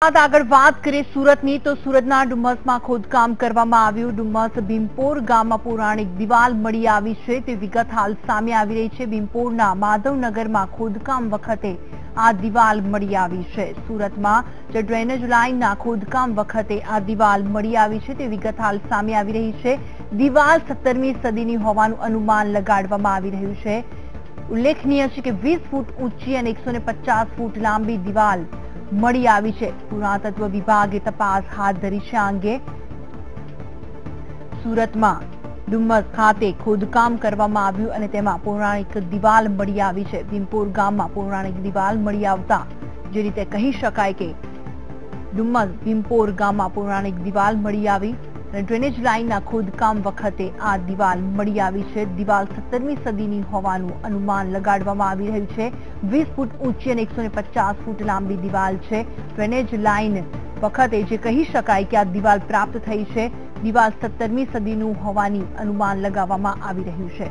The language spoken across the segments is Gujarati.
આગળ વાત કરીએ સુરતની તો સુરતના ડુમ્મસમાં ખોદકામ કરવામાં આવ્યું। ડુમ્મસ ભીમપોર ગામમાં પૌરાણિક દિવાલ મળી આવી છે તે વિગત હાલ સામે આવી રહી છે। ભીમપોરના માધવનગરમાં ખોદકામ વખતે આ દિવાલ મળી આવી છે। સુરતમાં જે ડ્રેનેજ લાઇનના ખોદકામ વખતે આ દિવાલ મળી આવી છે તે વિગત હાલ સામે આવી રહી છે। દિવાલ 17મી સદીની હોવાનું અનુમાન લગાડવામાં આવી રહ્યું છે। ઉલ્લેખનીય છે કે 20 ફૂટ ઊંચી અને 150 ફૂટ લાંબી દિવાલ મળી આવી છે। પુરાતત્વ વિભાગે તપાસ હાથ ધરી છે। આ અંગે સુરતમાં ડુમ્મસ ખાતે ખોદકામ કરવામાં આવ્યું અને તેમાં પૌરાણિક દિવાલ મળી આવી છે। ભીમપોર ગામમાં પૌરાણિક દિવાલ મળી આવતા જે રીતે કહી શકાય કે ડુમ્મસ ભીમપોર ગામમાં પૌરાણિક દિવાલ મળી આવી અને ડ્રેનેજ લાઇનના ખોદકામ વખતે આ દિવાલ મળી આવી છે। દિવાલ 17મી સદીની હોવાનું અનુમાન લગાડવામાં આવી રહ્યું છે। 20 ફૂટ ઊંચી અને 150 ફૂટ લાંબી દિવાલ છે। ડ્રેનેજ લાઇન વખતે જે કહી શકાય કે આ દિવાલ પ્રાપ્ત થઈ છે। દિવાલ 17મી સદીનું હોવાની અનુમાન લગાવવામાં આવી રહ્યું છે।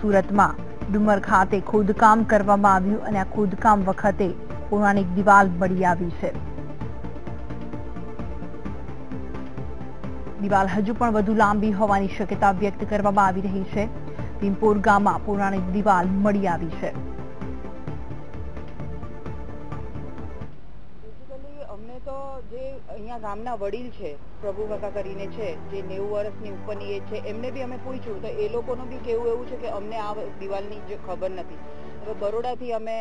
સુરતમાં ડુમર ખાતે ખોદકામ કરવામાં આવ્યું અને આ ખોદકામ વખતે પૌરાણિક દિવાલ મળી આવી છે। દિવાલ હજુ પણ વધુ લાંબી હોવાની શક્યતા વ્યક્ત કરવામાં આવી રહી છે। ભીમપોર ગામમાં પૌરાણિક દિવાલ મળી આવી છે। અમને તો જે અહીંયા ગામના વડીલ છે પ્રભુ કાકા કરીને છે જે 90 વર્ષની ઉપરની એજ છે એમને બી અમે પૂછ્યું તો એ લોકોનું બી કહેવું એવું છે કે અમને આ દિવાલની જે ખબર નથી। હવે બરોડાથી અમે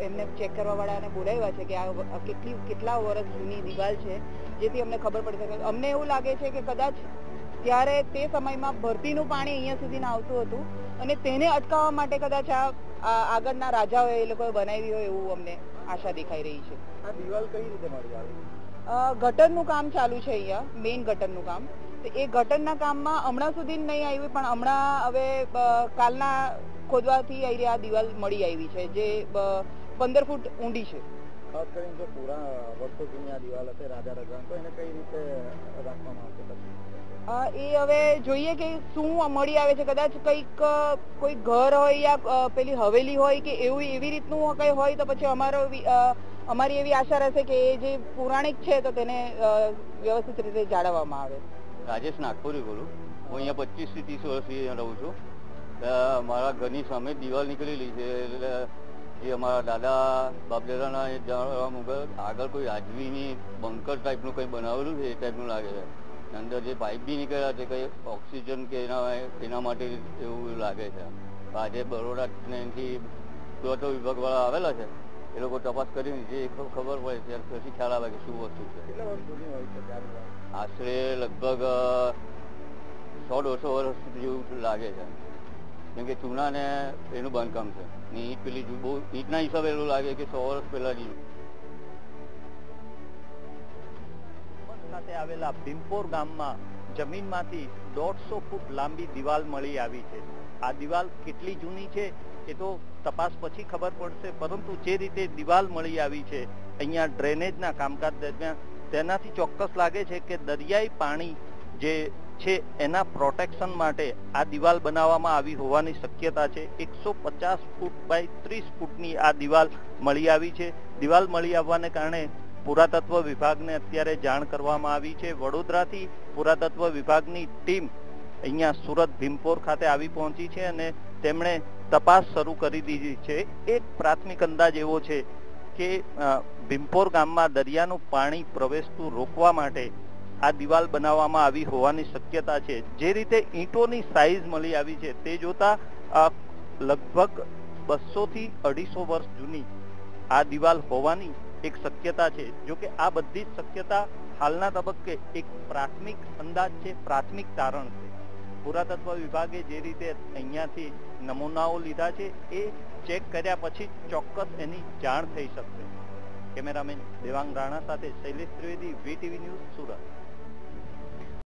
એમને ચેક કરવાવાળાને બોલાવ્યા છે કે આ કેટલા વર્ષ જૂની દિવાલ છે જેથી અમને ખબર પડી શકે। અમને એવું લાગે છે કે કદાચ ત્યારે તે સમયમાં ભરતીનું પાણી અહીંયા સુધી આવતું હતું અને તેને અટકાવવા માટે કદાચ આ આગળના રાજાઓએ એ લોકોએ બનાવી હોય એવું અમને આશા દેખાઈ રહી છે। આ દિવાલ કઈ રીતે મળી આવી? ગટરનું કામ ચાલુ છે અહીંયા, મેઇન ગટરનું કામ। તો એ ગટરના કામમાં હમણાં સુધી નહીં આવ્યું પણ હમણાં હવે કાલના ખોદવાથી આ દિવાલ મળી આવી છે જે 15 ફૂટ ઊંડી છે। ખાસ કરીને જો પૂરા વર્ષો જૂની આ દિવાલ હશે રાજા રજવાણ તો એને કઈ રીતે રાખવામાં આવશે? એ હવે જોઈએ કે શું મળી આવે છે। કદાચ કંઈક કોઈ ઘર હોય યા પેલી હવેલી હોય કે એવી રીતનું કંઈ હોય તો પછી અમારી એવી આશા રહેશે કે એ જે પૌરાણિક છે તો તેને વ્યવસ્થિત રીતે જાળવવામાં આવે। રાજેશ નાગપુરી બોલું। હું અહીંયા 25 થી 30 વર્ષથી રહું છું। મારા ઘરની સામે દિવાલ નીકળેલી છે એટલે જે અમારા દાદા બાપદાદાના જાણવા મુજબ આગળ કોઈ રાજવીની બંકર ટાઈપનું કંઈ બનાવેલું છે એ ટાઈપનું લાગે છે। અંદર જે પાઇપ બી નીકળ્યા છે કંઈ ઓક્સિજન કે એના માટે એવું લાગે છે। આજે બરોડાથી પુરાતત્વ વિભાગવાળા આવેલા છે એ લોકો તપાસ કરીને જે ખબર પડે ત્યાર પછી ખ્યાલ આવે કે શું વસ્તુ છે। કેટલા વર્ષ જૂની હોય છે? આશરે લગભગ 100-150 વર્ષ જેવું લાગે છે કેમ કે ચૂના ને એનું બાંધકામ છે ને ઈંટ પેલી બહુ ઈંટના હિસાબે એવું લાગે કે 100 વર્ષ પહેલાની। ખાતે આવેલા ભીમપોર ગામમાં જમીનમાંથી 150 ફૂટ લાંબી દિવાલ મળી આવી છે। આ દિવાલ કેટલી જૂની છે એ તો તપાસ પછી ખબર પડશે પરંતુ જે રીતે દિવાલ મળી આવી છે અહીંયા ડ્રેનેજના કામકાજ દરમિયાન તેનાથી ચોક્કસ લાગે છે કે દરિયાઈ પાણી જે છે એના પ્રોટેક્શન માટે આ દિવાલ બનાવવામાં આવી હોવાની શક્યતા છે। 150 ફૂટ બાય 30 ફૂટની આ દિવાલ મળી આવી છે। દિવાલ મળી આવવાને કારણે પુરાતત્વ વિભાગને અત્યારે જાણ કરવામાં આવી છે। વડોદરાથી પુરાતત્વ વિભાગની ટીમ અહીંયા સુરત ભીમપોર ખાતે આવી પહોંચી છે અને તેમણે તપાસ શરૂ કરી દીધી છે। એક પ્રાથમિક અંદાજ એવો છે કે ભીમપોર ગામમાં દરિયાનું પાણી પ્રવેશતું રોકવા માટે આ દિવાલ બનાવવામાં આવી હોવાની શક્યતા છે। જે રીતે ઈંટોની સાઈઝ મળી આવી છે તે જોતા લગભગ 200 થી 250 વર્ષ જૂની આ દિવાલ હોવાની એક શક્યતા છે। જો કે આ બધી જ શક્યતા હાલના તબક્કે એક પ્રાથમિક અંદાજ છે, પ્રાથમિક તારણ છે। પુરાતત્વ વિભાગે જે રીતે અહીંયાથી નમૂનાઓ લીધા છે એ ચેક કર્યા પછી ચોક્કસ એની જાણ થઈ શકશે। કેમેરામેન દેવાંગ રાણા સાથે શૈલેષ ત્રિવેદી, VTV ન્યૂઝ, સુરત।